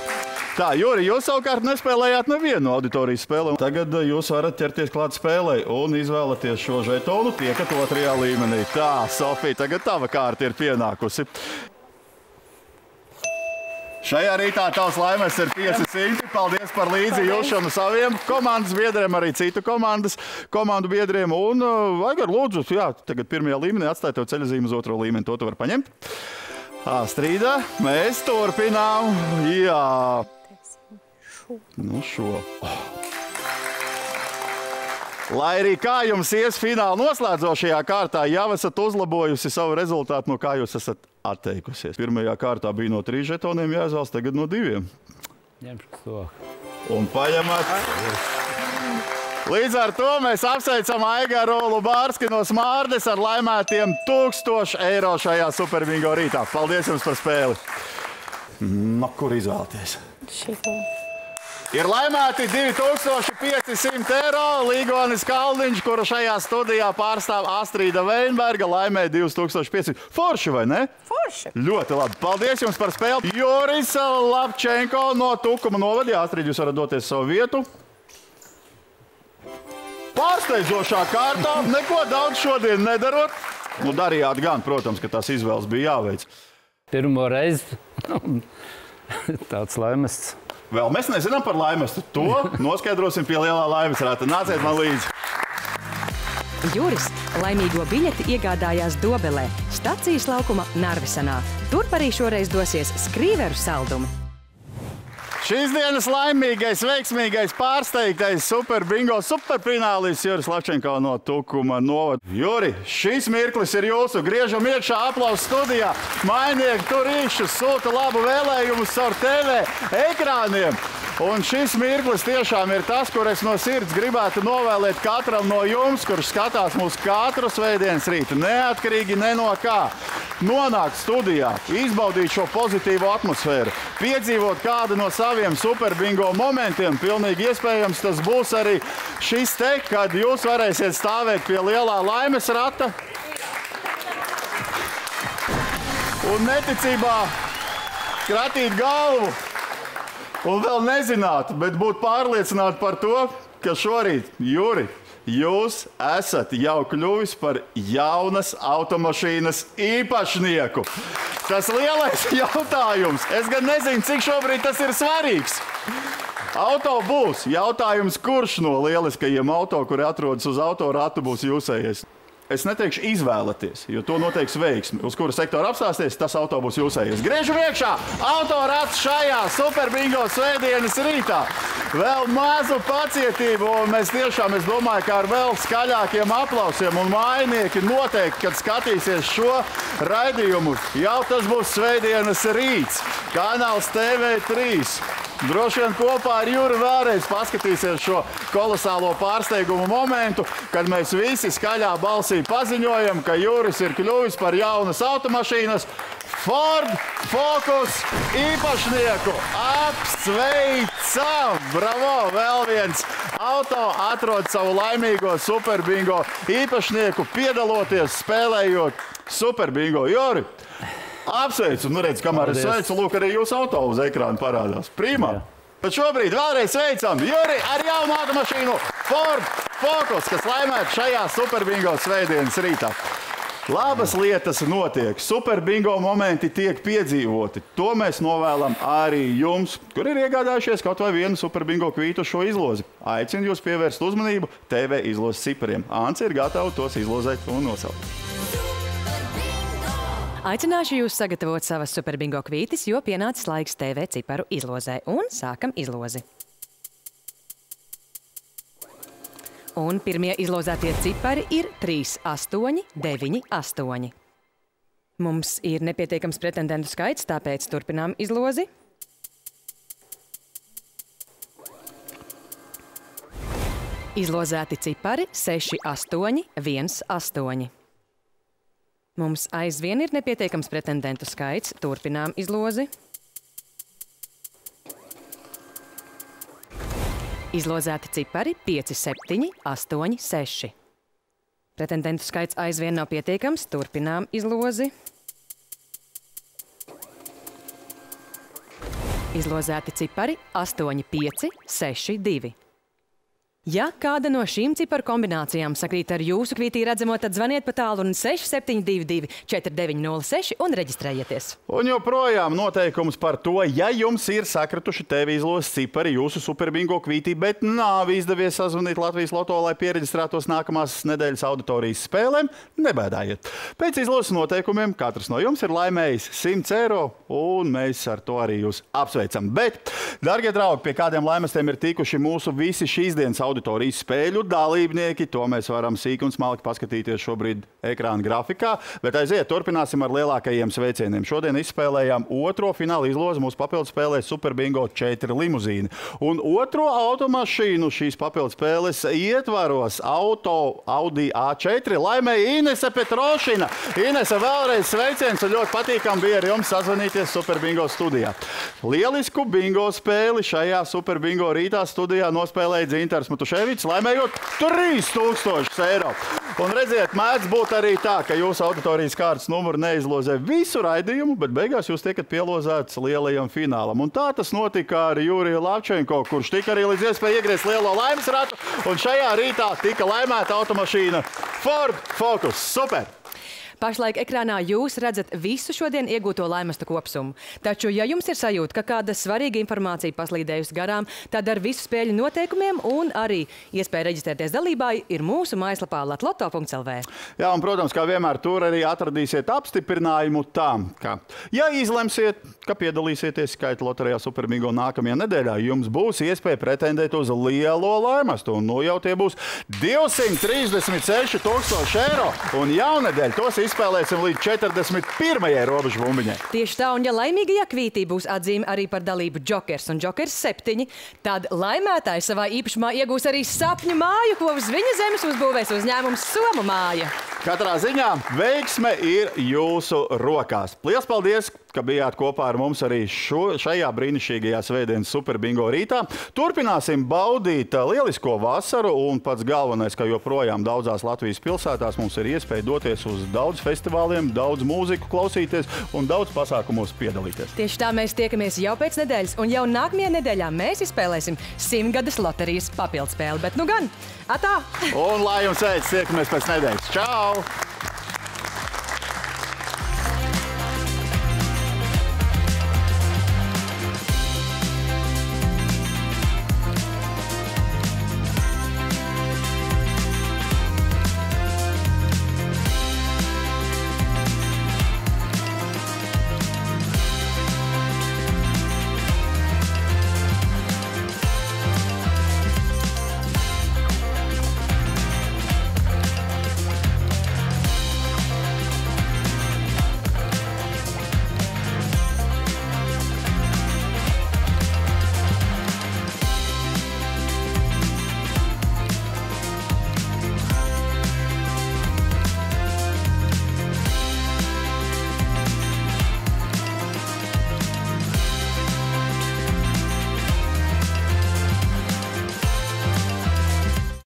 Tā, Juri, jūs savukārt nespēlējāt nevienu auditorijas spēli. Tagad jūs varat ķerties klāt spēlei un izvēlaties šo žetonu, tiekat 2. līmenī. Tā, Sofija, tagad tava kārta ir pienākusi. Šajā rītā tavs laimes ir 500. Paldies par līdzi jūšanu saviem komandas biedriem, arī citu komandu biedriem. Un, Aigar, lūdzu, jā, tagad 1. līmenī atstāj tev ceļazīmi uz 2. līmeni. To tu var paņemt. Astrīda, mēs turpinām. Jā. Nu šo. Lai arī kā jums ies fināla noslēdzošajā kārtā, jau esat uzlabojusi savu rezultātu, no kā jūs esat atteikusies. Pirmajā kārtā bija no 3 žetoniem jāizvēlas, tagad no 2. Ņemšu to. Un paņemat. Līdz ar to mēs apsveicam Aigaru Lubārski no Smārdes ar laimētiem 1000 eiro šajā Superbingo rītā. Paldies jums par spēli. No kur izvēlties? Šito. Ir laimēti 2500 eiro. Līgonis Kalniņš, kuru šajā studijā pārstāv Astrīda Veinberga, laimē 2500. Forši, vai ne? Forši. Ļoti labi. Paldies jums par spēli. Joris Lapčenko no Tukuma novada. Astrīda, jūs varat doties savu vietu. Pārsteidzošā kārtā, neko daudz šodien nedarot. Nu, darījāt gan, protams, ka tās izvēles bija jāveic. Pirmo reizi tāds laimests. Vēl mēs nezinām par laimestu. To noskaidrosim pie lielā laimes rata. Nāciet man līdzi. Juris laimīgo biļeti iegādājās Dobelē, stacijas laukuma Narvisanā. Turp arī šoreiz dosies skrīveru saldumi. Šīs dienas laimīgais, veiksmīgais, pārsteigtais Superbingo superfinālists Juris Lapčenko no Tukuma novada. Juri, šis mirklis ir jūsu. Griežam iekšā, aplausu studijā. Mainieki tur īšus, sūta labu vēlējumus caur TV ekrāniem. Un šis mirklis tiešām ir tas, kur es no sirds gribētu novēlēt katram no jums, kurš skatās mūs katru svētdienas rītu, neatkarīgi ne no kā. Nonākt studijā, izbaudīt šo pozitīvo atmosfēru, piedzīvot kādu no saviem Superbingo momentiem. Pilnīgi iespējams tas būs arī šis te, kad jūs varēsiet stāvēt pie lielā laimes rata. Un neticībā kratīt galvu. Un vēl nezināt, bet būt pārliecināti par to, ka šorīt, Juri, jūs esat jau kļuvis par jaunas automašīnas īpašnieku. Tas lielais jautājums, es gan nezinu, cik šobrīd tas ir svarīgs. Auto būs. Jautājums, kurš no lieliskajiem auto, kuri atrodas uz autoratu, būs jūsējais? Es neteikšu izvēlaties, jo to noteiks veiksmi. Uz kura sektora apstāsties, tas auto būs jūsējais. Griežam iekšā! Autorats šajā Superbingo svētdienas rītā. Vēl mazu pacietību, un mēs tiešām, es domāju, ka ar vēl skaļākiem aplausiem un mainieki noteikti, kad skatīsies šo raidījumu, jau tas būs svētdienas rīts. Kanāls TV3. Droši vien kopā ar Juri vēlreiz paskatīsies šo kolosālo pārsteigumu momentu, kad mēs visi skaļā balsī paziņojam, ka Juris ir kļuvis par jaunas automašīnas Ford Focus īpašnieku. Apsveicam! Bravo! Vēl viens auto atrod savu laimīgo superbingo īpašnieku, piedaloties, spēlējot superbingo. Juri! Apsveicu, nu redz, kamēr es sveicu, lūk, arī jūsu auto uz ekrāna parādās. Prima! Bet šobrīd vēlreiz sveicam Juri ar jaunu automašīnu Ford Focus, kas laimētu šajā superbingo svētdienas rītā. Labas lietas notiek, superbingo momenti tiek piedzīvoti. To mēs novēlam arī jums, kur ir iegādājušies kaut vai vienu superbingo kvītu šo izlozi. Aicinu jūs pievērst uzmanību TV izlozes cipariem. Ants ir gatava tos izlozēt un nosaukt. Aicināšu jūs sagatavot savas superbingo kvītis, jo pienācis laiks TV ciparu izlozē. Un sākam izlozi. Un pirmie izlozētie cipari ir 3, 8, 9, 8. Mums ir nepietiekams pretendentu skaits, tāpēc turpinām izlozi. Izlozēti cipari 6, 8, 1, 8. Mums aizvien ir nepietiekams pretendentu skaits. Turpinām izlozi. Izlozēti cipari 5, 7, 8, 6. Pretendentu skaits aizvien nav pietiekams. Turpinām izlozi. Izlozēti cipari 8, 5, 6, 2. Ja kāda no šīm ciparu kombinācijām sakrīt ar jūsu kvītī redzamo, tad zvaniet pa tālruni 6722 4906 un reģistrējieties. Un joprojām noteikums par to, ja jums ir sakrituši TV izlozes cipari jūsu superbingo kvītī, bet nav izdevies sazvanīt Latvijas Loto, lai piereģistrētos nākamās nedēļas auditorijas spēlēm, nebēdājiet. Pēc izlozes noteikumiem katrs no jums ir laimējis 100 eiro, un mēs ar to arī jūs apsveicam. Bet, dargie draugi, pie kādiem laimestiem ir tikuši mūsu visi šīs dienas auditorijas spēļu dalībnieki. To mēs varam sīk un smalki paskatīties šobrīd ekrāna grafikā, bet aiziet, turpināsim ar lielākajiem sveicieniem. Šodien izspēlējām otro fināla izlozi mūsu papildu spēlē Superbingo 4 limuzīni. Un otro automašīnu šīs papildu spēles ietvaros Audi A4 laimēja Inese Petrošina. Inese, vēlreiz sveiciens un ļoti patīkam bija ar jums sazvanīties Superbingo studijā. Lielisku bingo spēli šajā Superbingo rītā studijā nospēlēja Dzintars Matuševics, laimējot 3000 eiro. Un redziet, mēdz būt arī tā, ka jūsu auditorijas kārtas numuru neizlozē visu raidījumu, bet beigās jūs tiekat pielozēts lielajam finālam. Un tā tas notika ar Juriju Lavčenko, kurš tika arī līdz iespēja iegriezt lielo laimes ratu, un šajā rītā tika laimēta automašīna Ford Focus. Super! Pašlaik ekrānā jūs redzat visu šodien iegūto laimestu kopsumu. Taču, ja jums ir sajūta, ka kāda svarīga informācija paslīdējusi garām, tad ar visu spēļu noteikumiem un arī iespēju reģistrēties dalībā ir mūsu mājaslapā latloto.lv. Jā, un, protams, kā vienmēr tur arī atradīsiet apstiprinājumu tam, ka, ja izlemsiet, ka piedalīsieties skaita loterijā Superbingo nākamajā nedēļā, jums būs iespēja pretendēt uz lielo laimestu, un nu jau tie būs 236 000 eiro, un jaunedēļ tos izspēlēsim līdz 41. robežu bumbiņai. Tieši tā, un ja laimīgajā kvītī būs atzīme arī par dalību Jokers un Jokers 7, tad laimētājs savā īpašumā iegūs arī sapņu māju, ko uz viņa zemes uzbūvēs uzņēmums Somu māja. Katrā ziņā veiksme ir jūsu rokās. Liels paldies, ka bijāt kopā ar mums arī šajā brīnišķīgajā svētdienas Superbingo rītā. Turpināsim baudīt lielisko vasaru, un pats galvenais, ka joprojām daudzās Latvijas pilsētās mums ir iespēja doties uz daudz festivāliem, daudz mūziku klausīties un daudz pasākumos piedalīties. Tieši tā, mēs tiekamies jau pēc nedēļas, un jau nākamajā nedēļā mēs izspēlēsim 100-gadas loterijas papildspēli, bet nu gan, atā! Un lai jums veids, tiekamies pēc nedēļas. Čau!